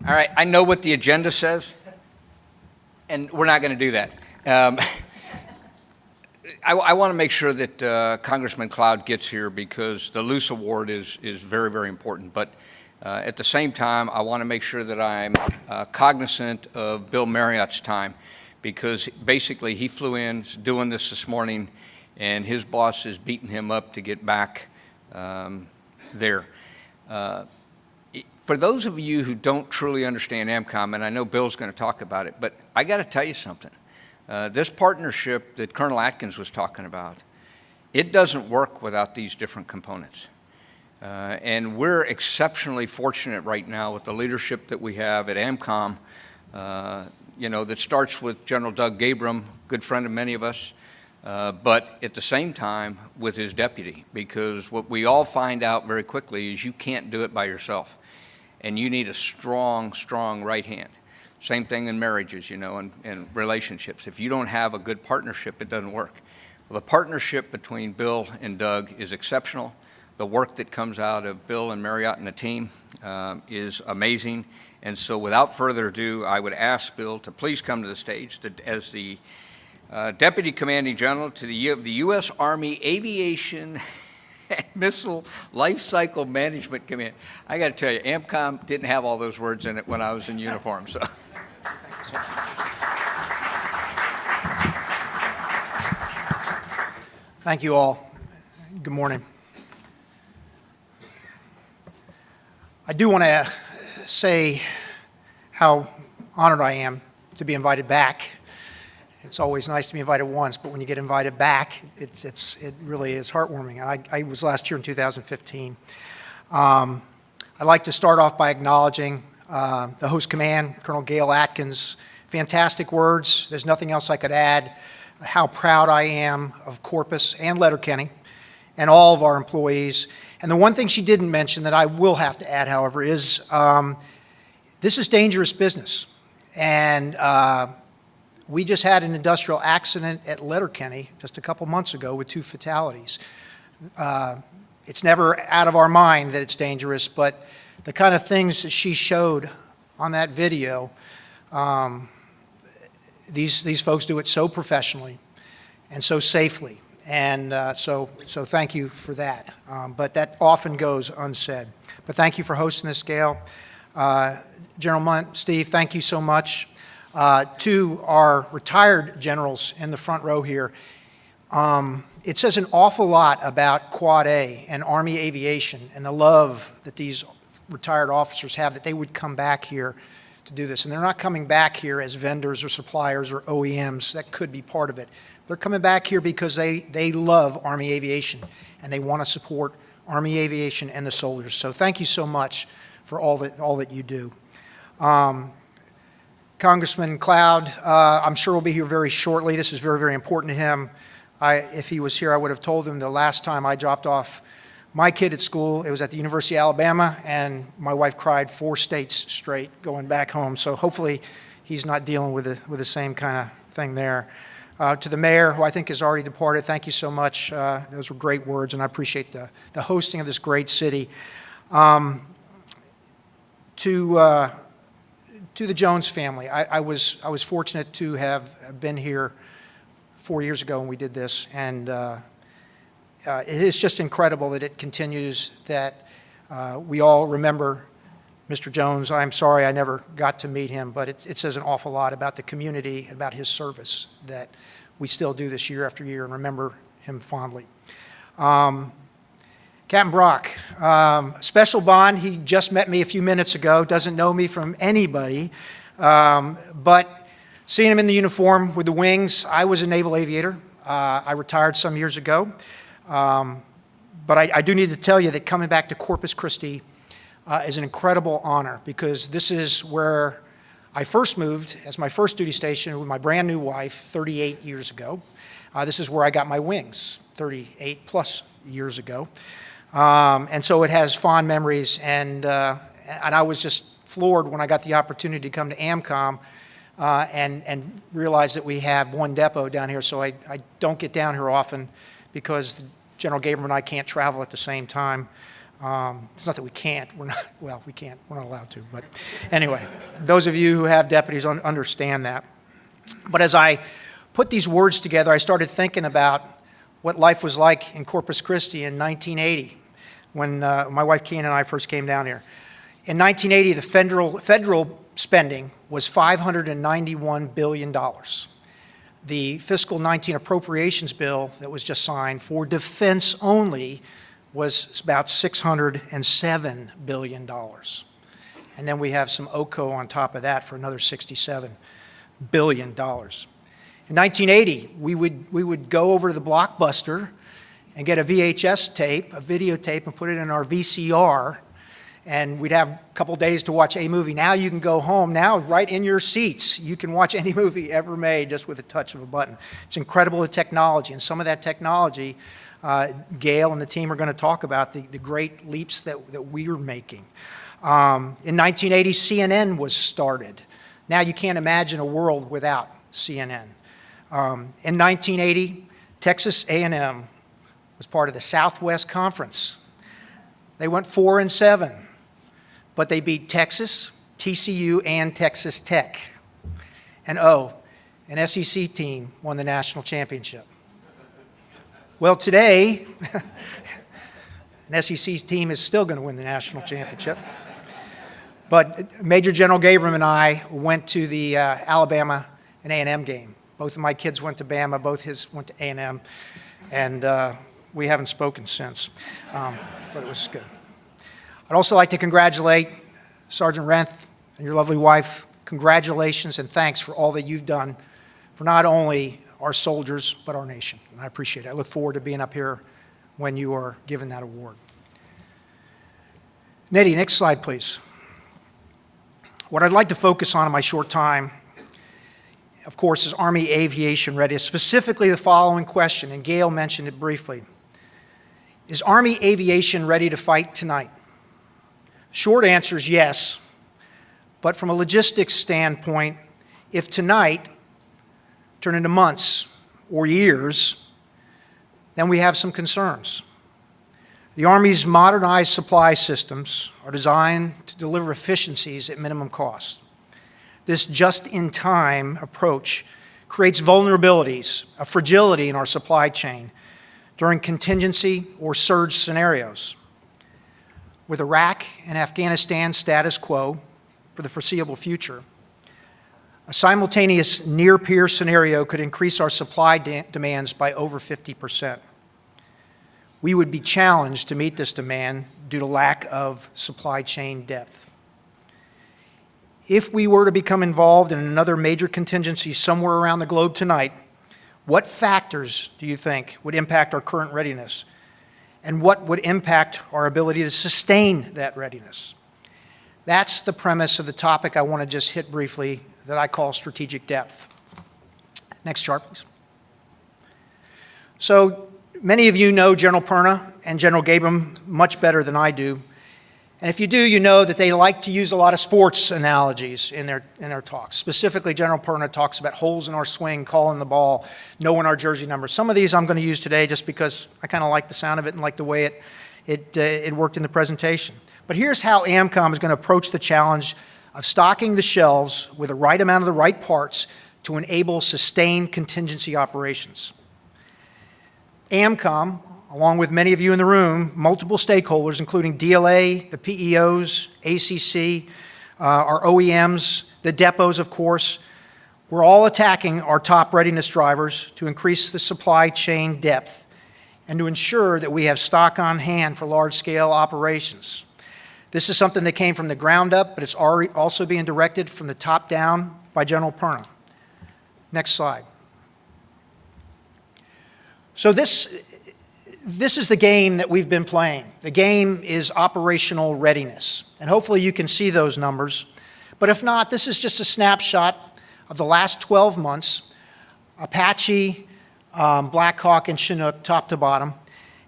All right, I know what the agenda says, and we're not going to do that. I want to make sure that Congressman Cloud gets here because the Luce Award is very, very important. But at the same time, I want to make sure that I'm cognizant of Bill Marriott's time because basically he flew in, doing this morning, and his boss is beating him up to get back there. For those of you who don't truly understand AMCOM, and I know Bill's going to talk about it, but I got to tell you something. This partnership that Colonel Atkins was talking about, it doesn't work without these different components. And we're exceptionally fortunate right now with the leadership that we have at AMCOM, that starts with General Doug Gabram, good friend of many of us, but at the same time with his deputy, because what we all find out very quickly is you can't do it by yourself. And you need a strong, strong right hand. Same thing in marriages, and relationships. If you don't have a good partnership, it doesn't work. Well, the partnership between Bill and Doug is exceptional. The work that comes out of Bill and Marriott and the team is amazing. And so without further ado, I would ask Bill to please come to the stage as the Deputy Commanding General to the U.S. Army Aviation Missile Life Cycle Management Command. I got to tell you, AMCOM didn't have all those words in it when I was in uniform. So, thank you all. Good morning. I do want to say how honored I am to be invited back. It's always nice to be invited once, but when you get invited back, it really is heartwarming. And I was last year in 2015. I'd like to start off by acknowledging the host command, Colonel Gail Atkins. Fantastic words. There's nothing else I could add. How proud I am of Corpus and Letterkenny and all of our employees. And the one thing she didn't mention that I will have to add, however, is this is dangerous business. And we just had an industrial accident at Letterkenny just a couple months ago with 2 fatalities. It's never out of our mind that it's dangerous, but the kind of things that she showed on that video, these folks do it so professionally and so safely. And so thank you for that. But that often goes unsaid. But thank you for hosting this, Gail. General Munt, Steve, thank you so much. To our retired generals in the front row here, it says an awful lot about Quad A and Army Aviation and the love that these retired officers have that they would come back here to do this. And they're not coming back here as vendors or suppliers or OEMs. That could be part of it. They're coming back here because they love Army Aviation and they want to support Army Aviation and the soldiers. So thank you so much for all that you do. Congressman Cloud, I'm sure will be here very shortly. This is very, very important to him. If he was here, I would have told him the last time I dropped off my kid at school, it was at the University of Alabama, and my wife cried 4 states straight going back home. So hopefully he's not dealing with the same kind of thing there. To the mayor, who I think has already departed, thank you so much. Those were great words, and I appreciate the hosting of this great city. To the Jones family, I was fortunate to have been here 4 years ago when we did this, and it is just incredible that it continues, that we all remember Mr. Jones. I'm sorry I never got to meet him, but it says an awful lot about the community, about his service, that we still do this year after year and remember him fondly. Captain Brock, special bond. He just met me a few minutes ago, doesn't know me from anybody, but seeing him in the uniform with the wings, I was a naval aviator. I retired some years ago, but I do need to tell you that coming back to Corpus Christi is an incredible honor because this is where I first moved as my first duty station with my brand new wife 38 years ago. This is where I got my wings 38 plus years ago. And so it has fond memories, and I was just floored when I got the opportunity to come to AMCOM and realize that we have one depot down here, so I don't get down here often because General Gabriel and I can't travel at the same time. It's not that we can't. We're not, well, we can't. We're not allowed to. But anyway, those of you who have deputies understand that. But as I put these words together, I started thinking about what life was like in Corpus Christi in 1980 when my wife Kean and I first came down here. In 1980, the federal spending was $591 billion. The fiscal 19 appropriations bill that was just signed for defense only was about $607 billion. And then we have some OCO on top of that for another $67 billion. In 1980, we would go over to the Blockbuster and get a VHS tape, a videotape, and put it in our VCR, and we'd have a couple days to watch a movie. Now you can go home, now right in your seats, you can watch any movie ever made just with a touch of a button. It's incredible, the technology, and some of that technology, Gail and the team are going to talk about the great leaps that we're making. In 1980, CNN was started. Now you can't imagine a world without CNN. In 1980, Texas A&M was part of the Southwest Conference. They went 4-7, but they beat Texas, TCU, and Texas Tech. And an SEC team won the national championship. Well, today, an SEC team is still going to win the national championship. But Major General Gabriel and I went to the Alabama and A&M game. Both of my kids went to Bama, both his went to A&M, and we haven't spoken since, but it was good. I'd also like to congratulate Sergeant Renth and your lovely wife. Congratulations and thanks for all that you've done for not only our soldiers, but our nation. And I appreciate it. I look forward to being up here when you are given that award. Nettie, next slide, please. What I'd like to focus on in my short time, of course, is Army Aviation Readiness, specifically the following question, and Gail mentioned it briefly. Is Army Aviation ready to fight tonight? Short answer is yes, but from a logistics standpoint, if tonight turn into months or years, then we have some concerns. The Army's modernized supply systems are designed to deliver efficiencies at minimum cost. This just-in-time approach creates vulnerabilities, a fragility in our supply chain during contingency or surge scenarios. With Iraq and Afghanistan status quo for the foreseeable future, a simultaneous near-peer scenario could increase our supply demands by over 50%. We would be challenged to meet this demand due to lack of supply chain depth. If we were to become involved in another major contingency somewhere around the globe tonight, what factors do you think would impact our current readiness? And what would impact our ability to sustain that readiness? That's the premise of the topic I want to just hit briefly that I call strategic depth. Next chart, please. So many of you know General Perna and General Gabriel much better than I do. And if you do, you know that they like to use a lot of sports analogies in their talks. Specifically, General Perna talks about holes in our swing, calling the ball, knowing our jersey number. Some of these I'm going to use today just because I kind of like the sound of it and like the way it worked in the presentation. But here's how AMCOM is going to approach the challenge of stocking the shelves with the right amount of the right parts to enable sustained contingency operations. AMCOM, along with many of you in the room, multiple stakeholders, including DLA, the PEOs, ACC, our OEMs, the depots, of course, we're all attacking our top readiness drivers to increase the supply chain depth and to ensure that we have stock on hand for large-scale operations. This is something that came from the ground up, but it's already also being directed from the top down by General Perna. Next slide. So this is the game that we've been playing. The game is operational readiness. And hopefully you can see those numbers. But if not, this is just a snapshot of the last 12 months, Apache, Black Hawk, and Chinook, top to bottom.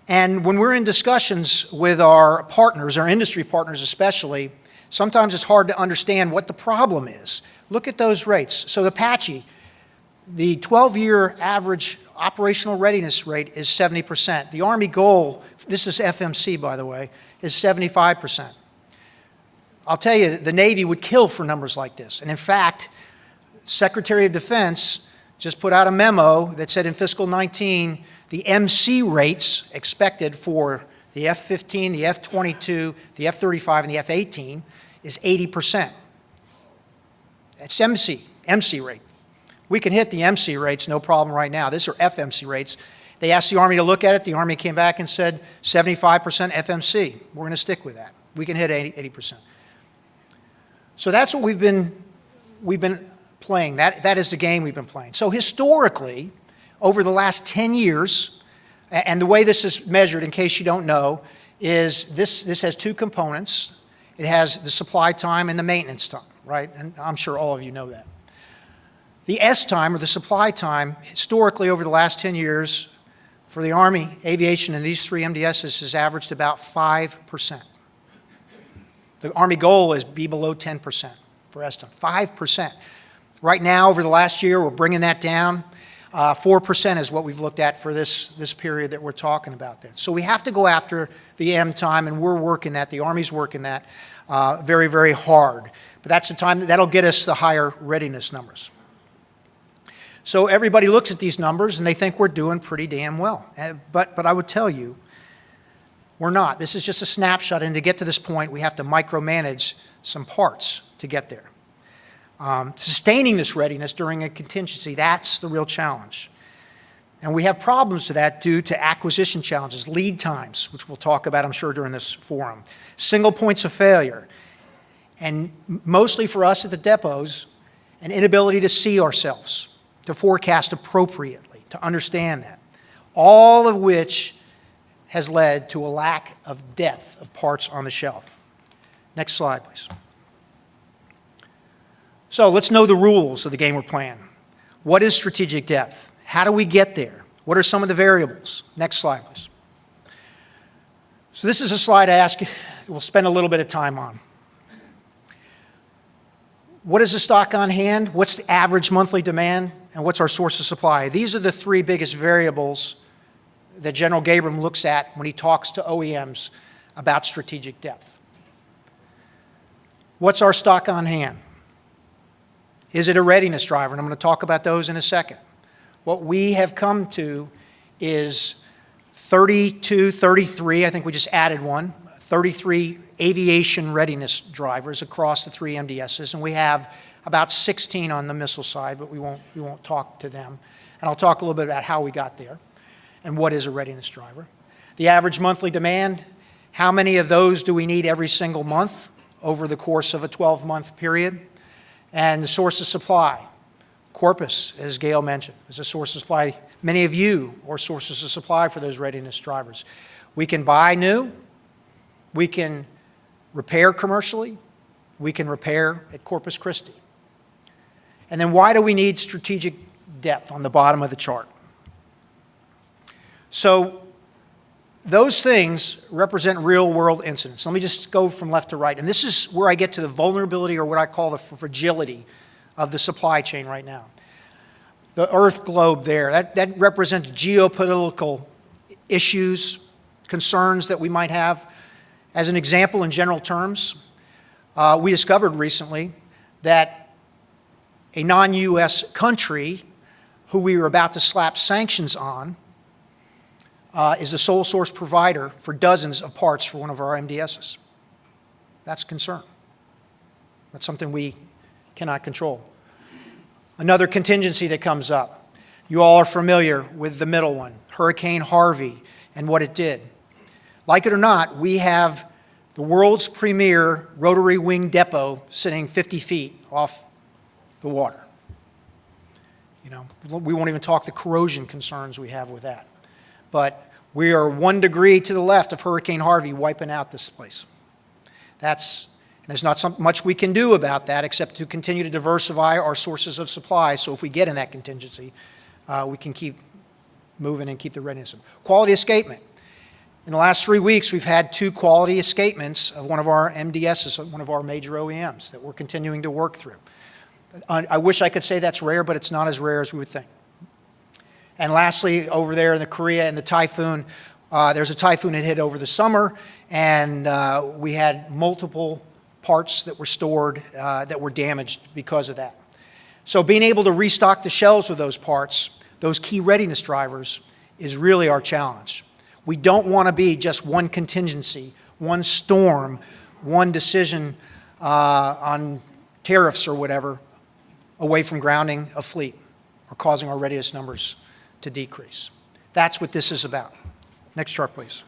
And when we're in discussions with our partners, our industry partners especially, sometimes it's hard to understand what the problem is. Look at those rates. So Apache, the 12-year average operational readiness rate is 70%. The Army goal, this is FMC by the way, is 75%. I'll tell you, the Navy would kill for numbers like this. And in fact, Secretary of Defense just put out a memo that said in fiscal 19, the MC rates expected for the F-15, the F-22, the F-35, and the F-18 is 80%. That's MC rate. We can hit the MC rates, no problem right now. These are FMC rates. They asked the Army to look at it. The Army came back and said 75% FMC. We're going to stick with that. We can hit 80%. So that's what we've been playing. That is the game we've been playing. So historically, over the last 10 years, and the way this is measured, in case you don't know, is this has two components. It has the supply time and the maintenance time, right? And I'm sure all of you know that. The S time, or the supply time, historically over the last 10 years, for the Army, Aviation, and these three MDSs has averaged about 5%. The Army goal is be below 10% for S time, 5%. Right now, over the last year, we're bringing that down. 4% is what we've looked at for this period that we're talking about there. So we have to go after the M time, and we're working that. The Army's working that very, very hard. But that's the time that'll get us the higher readiness numbers. So everybody looks at these numbers, and they think we're doing pretty damn well. But I would tell you, we're not. This is just a snapshot, and to get to this point, we have to micromanage some parts to get there. Sustaining this readiness during a contingency, that's the real challenge. And we have problems to that due to acquisition challenges, lead times, which we'll talk about, I'm sure, during this forum, single points of failure, and mostly for us at the depots, an inability to see ourselves, to forecast appropriately, to understand that, all of which has led to a lack of depth of parts on the shelf. Next slide, please. So let's know the rules of the game we're playing. What is strategic depth? How do we get there? What are some of the variables? Next slide, please. So this is a slide I ask we'll spend a little bit of time on. What is the stock on hand? What's the average monthly demand? And what's our source of supply? These are the three biggest variables that General Gabriel looks at when he talks to OEMs about strategic depth. What's our stock on hand? Is it a readiness driver? And I'm going to talk about those in a second. What we have come to is 32, 33, I think we just added one, 33 aviation readiness drivers across the three MDSs, and we have about 16 on the missile side, but we won't talk to them. And I'll talk a little bit about how we got there and what is a readiness driver. The average monthly demand, how many of those do we need every single month over the course of a 12-month period? And the source of supply. Corpus, as Gail mentioned, is a source of supply. Many of you are sources of supply for those readiness drivers. We can buy new, we can repair commercially, we can repair at Corpus Christi. And then why do we need strategic depth on the bottom of the chart? So those things represent real-world incidents. Let me just go from left to right. And this is where I get to the vulnerability, or what I call the fragility, of the supply chain right now. The Earth globe there, that represents geopolitical issues, concerns that we might have. As an example, in general terms, we discovered recently that a non-U.S. country who we were about to slap sanctions on is the sole source provider for dozens of parts for one of our MDSs. That's a concern. That's something we cannot control. Another contingency that comes up. You all are familiar with the middle one, Hurricane Harvey and what it did. Like it or not, we have the world's premier rotary wing depot sitting 50 feet off the water. You know, we won't even talk the corrosion concerns we have with that. But we are 1 degree to the left of Hurricane Harvey wiping out this place. There's not much we can do about that except to continue to diversify our sources of supply, so if we get in that contingency, we can keep moving and keep the readiness. Quality escapement. In the last 3 weeks, we've had 2 quality escapements of one of our MDSs, one of our major OEMs, that we're continuing to work through. I wish I could say that's rare, but it's not as rare as we would think. And lastly, over there in the Korea and the typhoon, there's a typhoon that hit over the summer, and we had multiple parts that were stored that were damaged because of that. So being able to restock the shelves with those parts, those key readiness drivers, is really our challenge. We don't want to be just one contingency, one storm, one decision on tariffs or whatever away from grounding a fleet or causing our readiness numbers to decrease. That's what this is about. Next chart, please.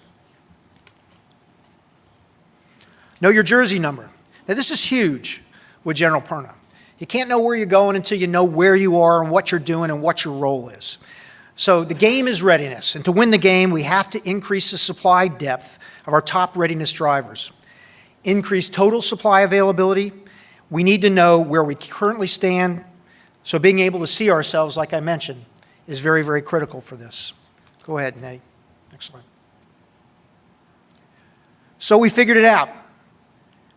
Know your jersey number. Now, this is huge with General Perna. You can't know where you're going until you know where you are and what you're doing and what your role is. So the game is readiness, and to win the game, we have to increase the supply depth of our top readiness drivers. Increase total supply availability. We need to know where we currently stand, so being able to see ourselves, like I mentioned, is very, very critical for this. Go ahead, Nettie. Next slide. So we figured it out.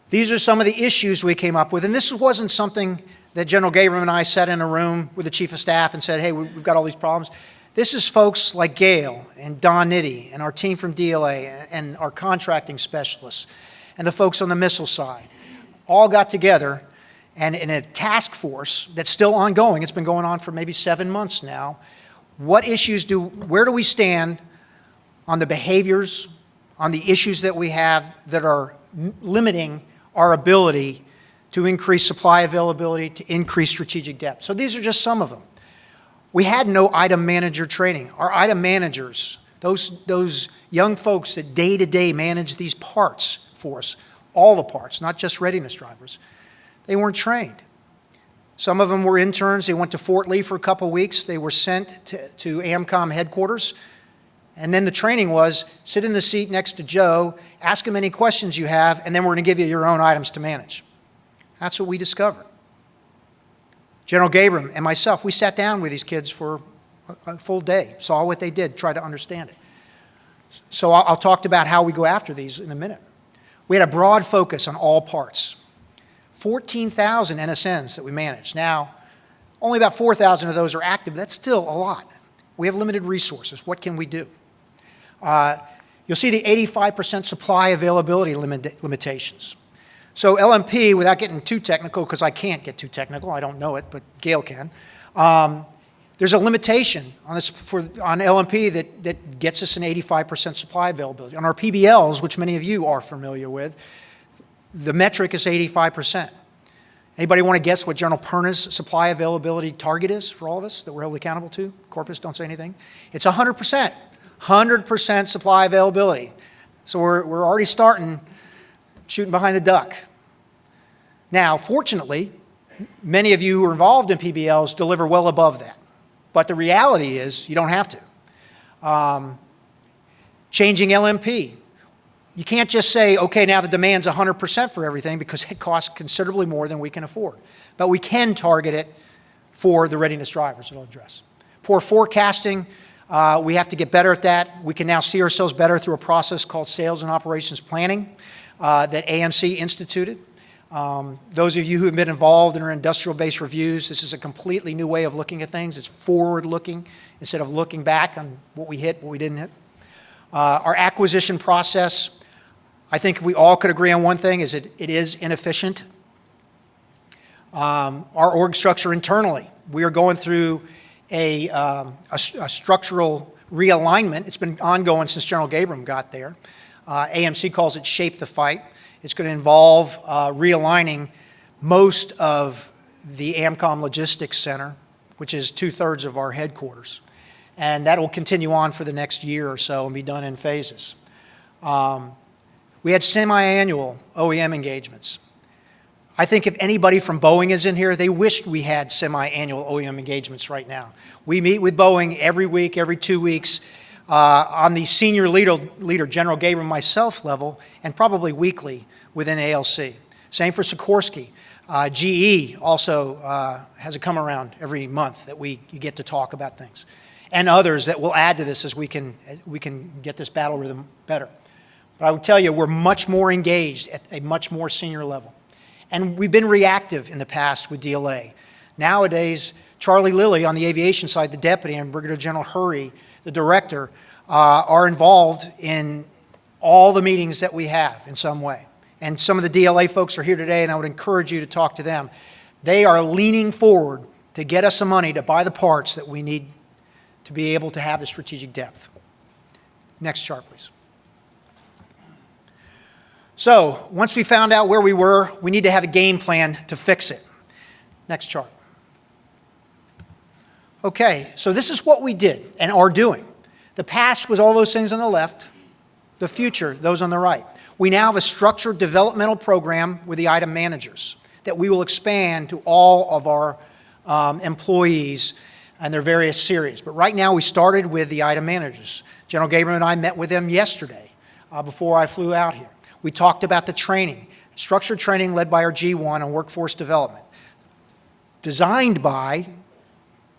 These are some of the issues we came up with, and this wasn't something that General Gabriel and I sat in a room with the Chief of Staff and said, hey, we've got all these problems. This is folks like Gail and Don Nitty and our team from DLA and our contracting specialists and the folks on the missile side all got together, and in a task force that's still ongoing, it's been going on for maybe 7 months now, where do we stand on the behaviors, on the issues that we have that are limiting our ability to increase supply availability, to increase strategic depth. So these are just some of them. We had no item manager training. Our item managers, those young folks that day-to-day manage these parts for us, all the parts, not just readiness drivers, they weren't trained. Some of them were interns. They went to Fort Lee for a couple of weeks. They were sent to AMCOM headquarters. And then the training was, sit in the seat next to Joe, ask him any questions you have, and then we're going to give you your own items to manage. That's what we discovered. General Gabriel and myself, we sat down with these kids for a full day, saw what they did, tried to understand it. So I'll talk about how we go after these in a minute. We had a broad focus on all parts. 14,000 NSNs that we managed. Now, only about 4,000 of those are active. That's still a lot. We have limited resources. What can we do? You'll see the 85% supply availability limitations. So LMP, without getting too technical, because I can't get too technical, I don't know it, but Gail can. There's a limitation on LMP that gets us an 85% supply availability. On our PBLs, which many of you are familiar with, the metric is 85%. Anybody want to guess what General Perna's supply availability target is for all of us that we're held accountable to? Corpus, don't say anything. It's 100%. 100% supply availability. So we're already starting shooting behind the duck. Now, fortunately, many of you who are involved in PBLs deliver well above that. But the reality is you don't have to. Changing LMP. You can't just say, okay, now the demand's 100% for everything because it costs considerably more than we can afford. But we can target it for the readiness drivers it'll address. Poor forecasting, we have to get better at that. We can now see ourselves better through a process called sales and operations planning that AMC instituted. Those of you who have been involved in our industrial-based reviews, this is a completely new way of looking at things. It's forward-looking instead of looking back on what we hit, what we didn't hit. Our acquisition process, I think if we all could agree on one thing, is it is inefficient. Our org structure internally, we are going through a structural realignment. It's been ongoing since General Gabriel got there. AMC calls it Shape the Fight. It's going to involve realigning most of the AMCOM Logistics Center, which is 2/3 of our headquarters. And that will continue on for the next year or so and be done in phases. We had semi-annual OEM engagements. I think if anybody from Boeing is in here, they wished we had semi-annual OEM engagements right now. We meet with Boeing every week, every 2 weeks, on the senior leader, General Gabriel, myself level, and probably weekly within ALC. Same for Sikorsky. GE also has a come around every month that we get to talk about things. And others that will add to this as we can get this battle rhythm better. But I would tell you, we're much more engaged at a much more senior level. And we've been reactive in the past with DLA. Nowadays, Charlie Lilly on the aviation side, the deputy, and Brigadier General Harvey, the director, are involved in all the meetings that we have in some way. And some of the DLA folks are here today, and I would encourage you to talk to them. They are leaning forward to get us some money to buy the parts that we need to be able to have the strategic depth. Next chart, please. So, once we found out where we were, we need to have a game plan to fix it. Next chart. Okay, so this is what we did and are doing. The past was all those things on the left, the future, those on the right. We now have a structured developmental program with the item managers that we will expand to all of our employees and their various series. But right now we started with the item managers. General Gabriel and I met with them yesterday before I flew out here. We talked about the training, structured training led by our G1 on workforce development, designed by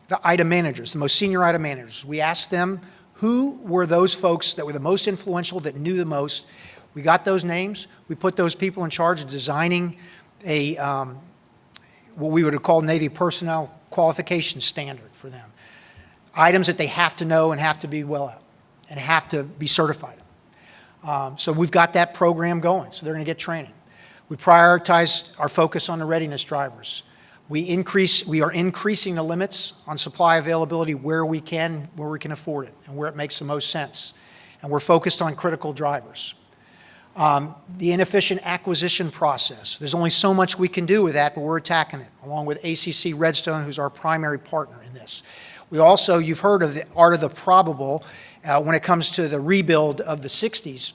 the item managers, the most senior item managers. We asked them who were those folks that were the most influential, that knew the most. We got those names. We put those people in charge of designing a what we would have called Navy personnel qualification standard for them. Items that they have to know and have to be well at and have to be certified. So we've got that program going, so they're going to get training. We prioritize our focus on the readiness drivers. We are increasing the limits on supply availability where we can afford it, and where it makes the most sense. And we're focused on critical drivers. The inefficient acquisition process. There's only so much we can do with that, but we're attacking it, along with ACC Redstone, who's our primary partner in this. We also, you've heard of the art of the probable when it comes to the rebuild of the 60s.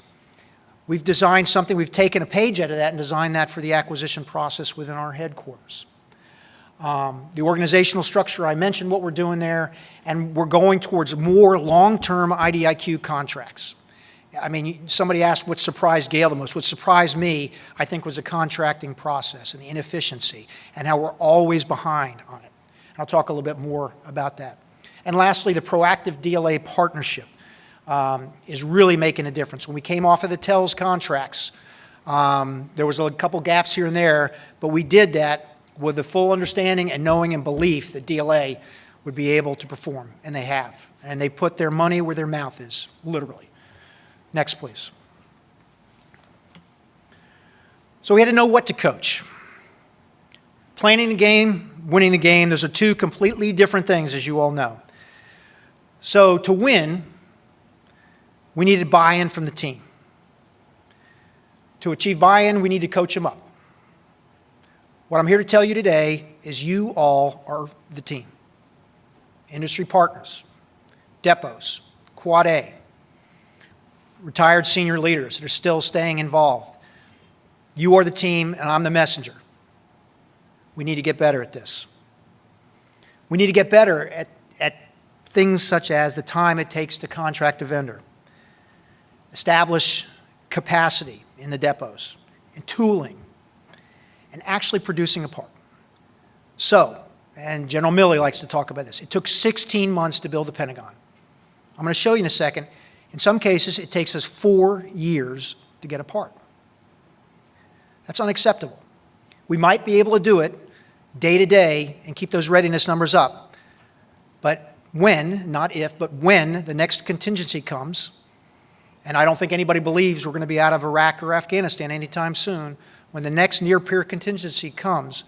We've designed something, we've taken a page out of that and designed that for the acquisition process within our headquarters. The organizational structure, I mentioned what we're doing there, and we're going towards more long-term IDIQ contracts. I mean, somebody asked what surprised Gail the most. What surprised me, I think, was the contracting process and the inefficiency and how we're always behind on it. And I'll talk a little bit more about that. And lastly, the proactive DLA partnership is really making a difference. When we came off of the TELS contracts, there was a couple gaps here and there, but we did that with the full understanding and knowing and belief that DLA would be able to perform, and they have. And they put their money where their mouth is, literally. Next, please. So we had to know what to coach. Planning the game, winning the game, those are two completely different things, as you all know. So to win, we needed buy-in from the team. To achieve buy-in, we need to coach them up. What I'm here to tell you today is you all are the team. Industry partners, depots, Quad A, retired senior leaders that are still staying involved. You are the team, and I'm the messenger. We need to get better at this. We need to get better at things such as the time it takes to contract a vendor, establish capacity in the depots, and tooling, and actually producing a part. So, and General Milley likes to talk about this, it took 16 months to build the Pentagon. I'm going to show you in a second. In some cases, it takes us 4 years to get a part. That's unacceptable. We might be able to do it day to day and keep those readiness numbers up. But when, not if, but when the next contingency comes, and I don't think anybody believes we're going to be out of Iraq or Afghanistan anytime soon, when the next near-peer contingency comes,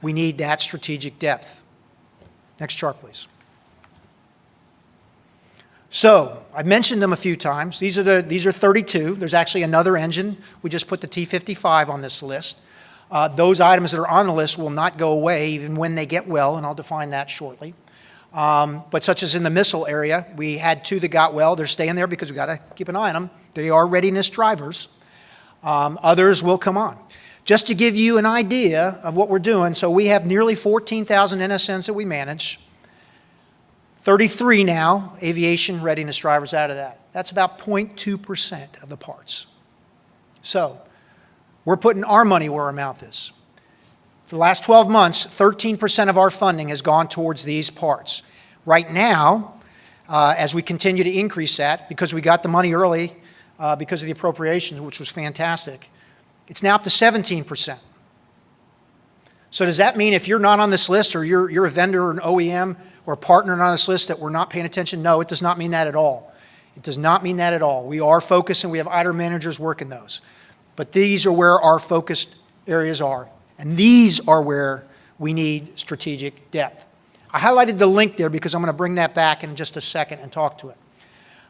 we need that strategic depth. Next chart, please. So, I've mentioned them a few times. These are 32. There's actually another engine. We just put the T-55 on this list. Those items that are on the list will not go away even when they get well, and I'll define that shortly. But such as in the missile area, we had 2 that got well. They're staying there because we've got to keep an eye on them. They are readiness drivers. Others will come on. Just to give you an idea of what we're doing, so we have nearly 14,000 NSNs that we manage. 33 now, aviation readiness drivers out of that. That's about 0.2% of the parts. So, we're putting our money where our mouth is. For the last 12 months, 13% of our funding has gone towards these parts. Right now, as we continue to increase that, because we got the money early because of the appropriations, which was fantastic, it's now up to 17%. So does that mean if you're not on this list, or you're a vendor or an OEM or a partner not on this list, that we're not paying attention? No, it does not mean that at all. It does not mean that at all. We are focused, and we have ITER managers working those. But these are where our focused areas are, and these are where we need strategic depth. I highlighted the link there because I'm going to bring that back in just a second and talk to it.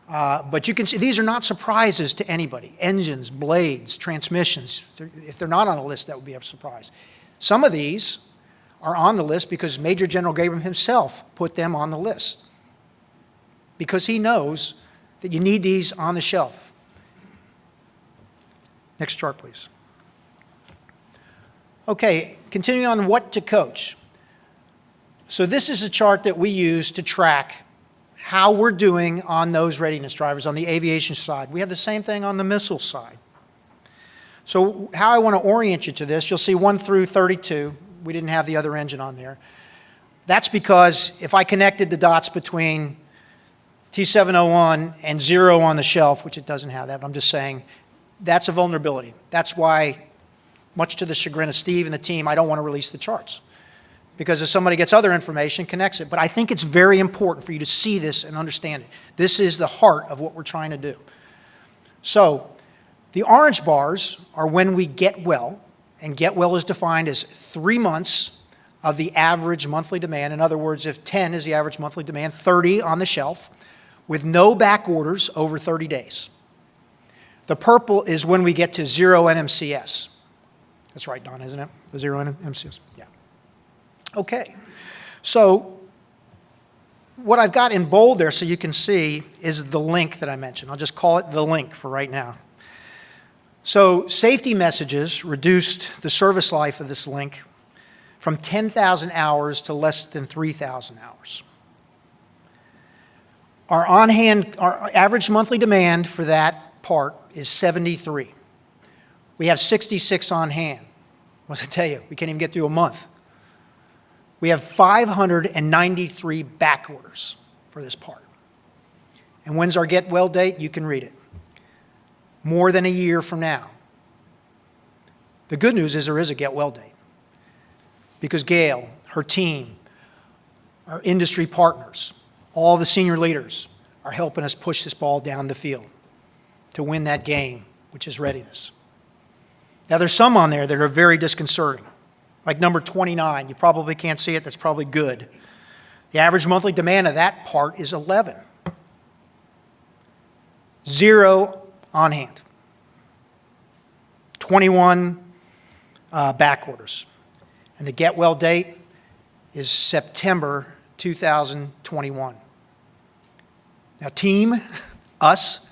But you can see these are not surprises to anybody. Engines, blades, transmissions. If they're not on a list, that would be a surprise. Some of these are on the list because Major General Gabriel himself put them on the list, because he knows that you need these on the shelf. Next chart, please. Okay, continuing on what to coach. So this is a chart that we use to track how we're doing on those readiness drivers on the aviation side. We have the same thing on the missile side. So how I want to orient you to this, you'll see 1 through 32. We didn't have the other engine on there. That's because if I connected the dots between T701 and 0 on the shelf, which it doesn't have that, but I'm just saying, that's a vulnerability. That's why, much to the chagrin of Steve and the team, I don't want to release the charts. Because if somebody gets other information, connects it. But I think it's very important for you to see this and understand it. This is the heart of what we're trying to do. So the orange bars are when we get well, and get well is defined as 3 months of the average monthly demand. In other words, if 10 is the average monthly demand, 30 on the shelf, with no back orders over 30 days. The purple is when we get to 0 NMCS. That's right, Don, isn't it? The 0 NMCS, yeah. Okay, so what I've got in bold there so you can see is the link that I mentioned. I'll just call it the link for right now. So safety messages reduced the service life of this link from 10,000 hours to less than 3,000 hours. Our average monthly demand for that part is 73. We have 66 on hand. What did I tell you? We can't even get through a month. We have 593 back orders for this part. And when's our get well date? You can read it. More than a year from now. The good news is there is a get well date, because Gail, her team, our industry partners, all the senior leaders are helping us push this ball down the field to win that game, which is readiness. Now, there's some on there that are very disconcerting. Like number 29, you probably can't see it, that's probably good. The average monthly demand of that part is 11. 0 on hand. 21 back orders. And the get well date is September 2021. Now, team, us,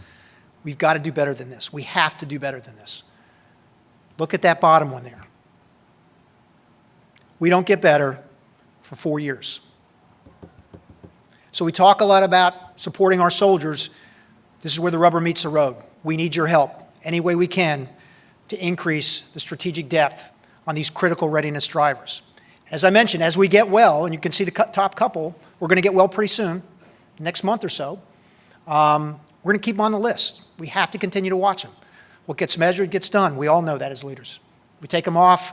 we've got to do better than this. We have to do better than this. Look at that bottom one there. We don't get better for 4 years. So we talk a lot about supporting our soldiers. This is where the rubber meets the road. We need your help any way we can to increase the strategic depth on these critical readiness drivers. As I mentioned, as we get well, and you can see the top couple, we're going to get well pretty soon, next month or so. We're going to keep them on the list. We have to continue to watch them. What gets measured gets done. We all know that as leaders. We take them off,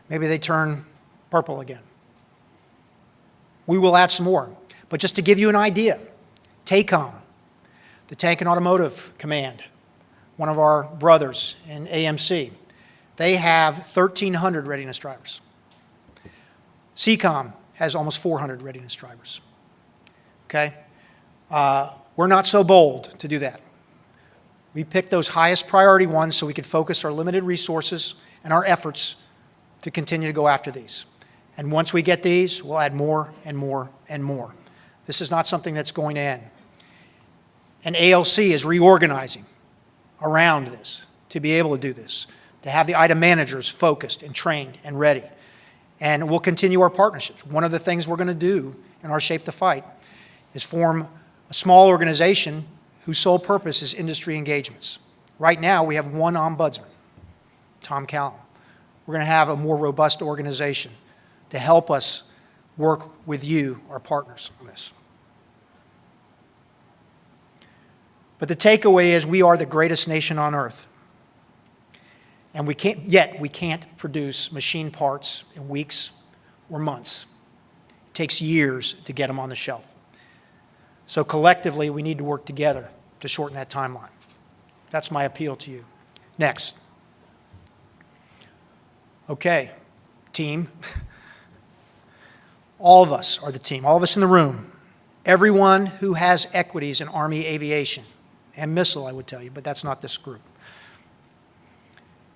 maybe they turn purple again. We will add some more. But just to give you an idea, TACOM, the Tank and Automotive Command, one of our brothers in AMC, they have 1,300 readiness drivers. CCOM has almost 400 readiness drivers. Okay? We're not so bold to do that. We picked those highest priority ones so we could focus our limited resources and our efforts to continue to go after these. And once we get these, we'll add more and more and more. This is not something that's going to end. And ALC is reorganizing around this to be able to do this, to have the item managers focused and trained and ready. And we'll continue our partnerships. One of the things we're going to do in our Shape the Fight is form a small organization whose sole purpose is industry engagements. Right now, we have one ombudsman, Tom Callum. We're going to have a more robust organization to help us work with you, our partners, on this. But the takeaway is we are the greatest nation on earth. And we can't produce machine parts in weeks or months. It takes years to get them on the shelf. So collectively, we need to work together to shorten that timeline. That's my appeal to you. Next. Okay, team. All of us are the team, all of us in the room. Everyone who has equities in Army aviation and missile, I would tell you, but that's not this group.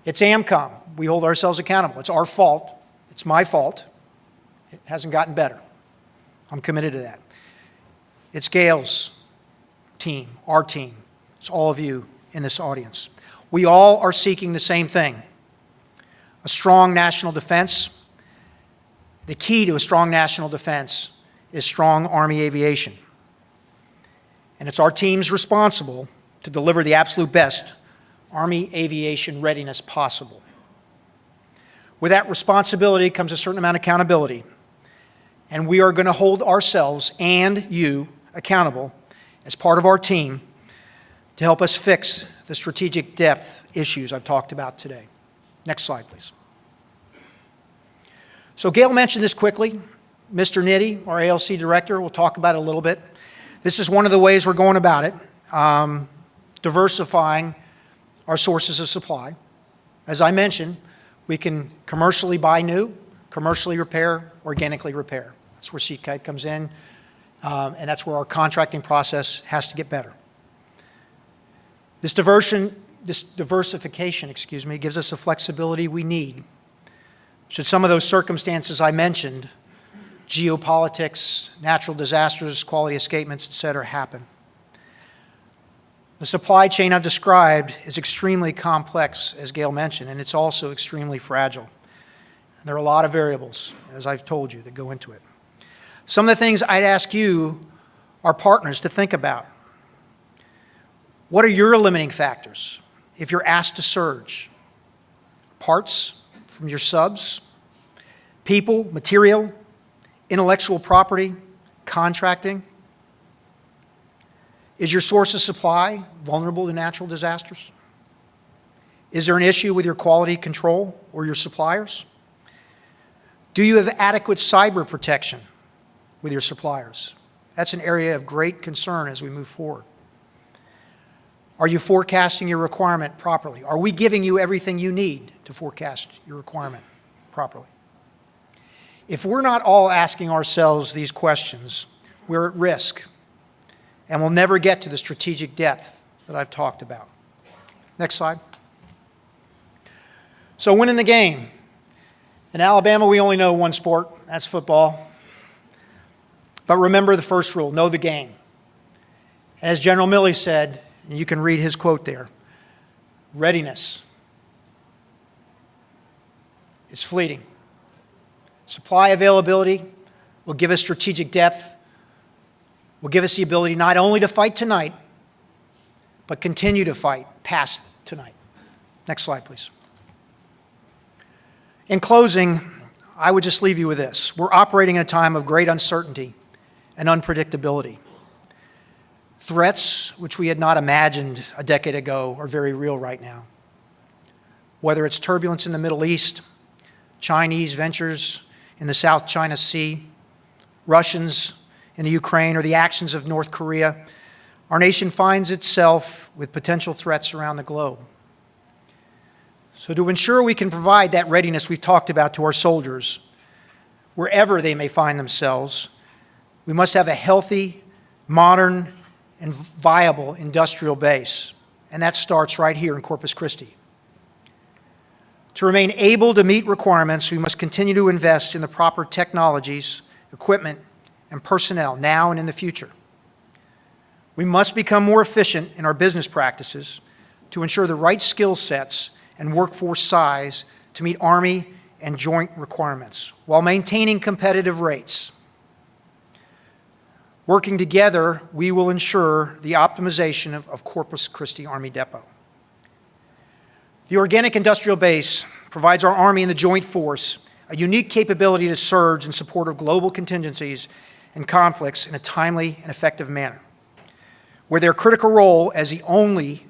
It's AMCOM. We hold ourselves accountable. It's our fault. It's my fault. It hasn't gotten better. I'm committed to that. It's Gail's team, our team. It's all of you in this audience. We all are seeking the same thing: a strong national defense. The key to a strong national defense is strong Army aviation. And it's our teams responsible to deliver the absolute best Army aviation readiness possible. With that responsibility comes a certain amount of accountability. And we are going to hold ourselves and you accountable as part of our team to help us fix the strategic depth issues I've talked about today. Next slide, please. So Gail mentioned this quickly. Mr. Nitty, our ALC director, will talk about it a little bit. This is one of the ways we're going about it, diversifying our sources of supply. As I mentioned, we can commercially buy new, commercially repair, organically repair. That's where CCAD comes in, and that's where our contracting process has to get better. This diversification, gives us the flexibility we need should some of those circumstances I mentioned, geopolitics, natural disasters, quality escapements, et cetera, happen. The supply chain I've described is extremely complex, as Gail mentioned, and it's also extremely fragile. And there are a lot of variables, as I've told you, that go into it. Some of the things I'd ask you, our partners, to think about. What are your limiting factors if you're asked to surge? Parts from your subs, people, material, intellectual property, contracting? Is your source of supply vulnerable to natural disasters? Is there an issue with your quality control or your suppliers? Do you have adequate cyber protection with your suppliers? That's an area of great concern as we move forward. Are you forecasting your requirement properly? Are we giving you everything you need to forecast your requirement properly? If we're not all asking ourselves these questions, we're at risk, and we'll never get to the strategic depth that I've talked about. Next slide. So winning the game. In Alabama, we only know one sport. That's football. But remember the first rule: know the game. And as General Milley said, and you can read his quote there, readiness is fleeting. Supply availability will give us strategic depth, will give us the ability not only to fight tonight, but continue to fight past tonight. Next slide, please. In closing, I would just leave you with this. We're operating in a time of great uncertainty and unpredictability. Threats which we had not imagined a decade ago are very real right now. Whether it's turbulence in the Middle East, Chinese ventures in the South China Sea, Russians in the Ukraine, or the actions of North Korea, our nation finds itself with potential threats around the globe. So to ensure we can provide that readiness we've talked about to our soldiers, wherever they may find themselves, we must have a healthy, modern, and viable industrial base. And that starts right here in Corpus Christi. To remain able to meet requirements, we must continue to invest in the proper technologies, equipment, and personnel now and in the future. We must become more efficient in our business practices to ensure the right skill sets and workforce size to meet Army and joint requirements while maintaining competitive rates. Working together, we will ensure the optimization of Corpus Christi Army Depot. The organic industrial base provides our Army and the Joint Force a unique capability to surge in support of global contingencies and conflicts in a timely and effective manner. Where their critical role as the only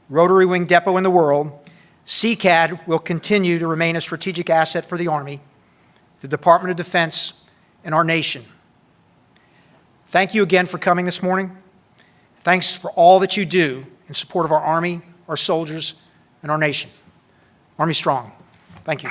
rotary wing depot in the world, CCAD will continue to remain a strategic asset for the Army, the Department of Defense, and our nation. Thank you again for coming this morning. Thanks for all that you do in support of our Army, our soldiers, and our nation. Army strong. Thank you.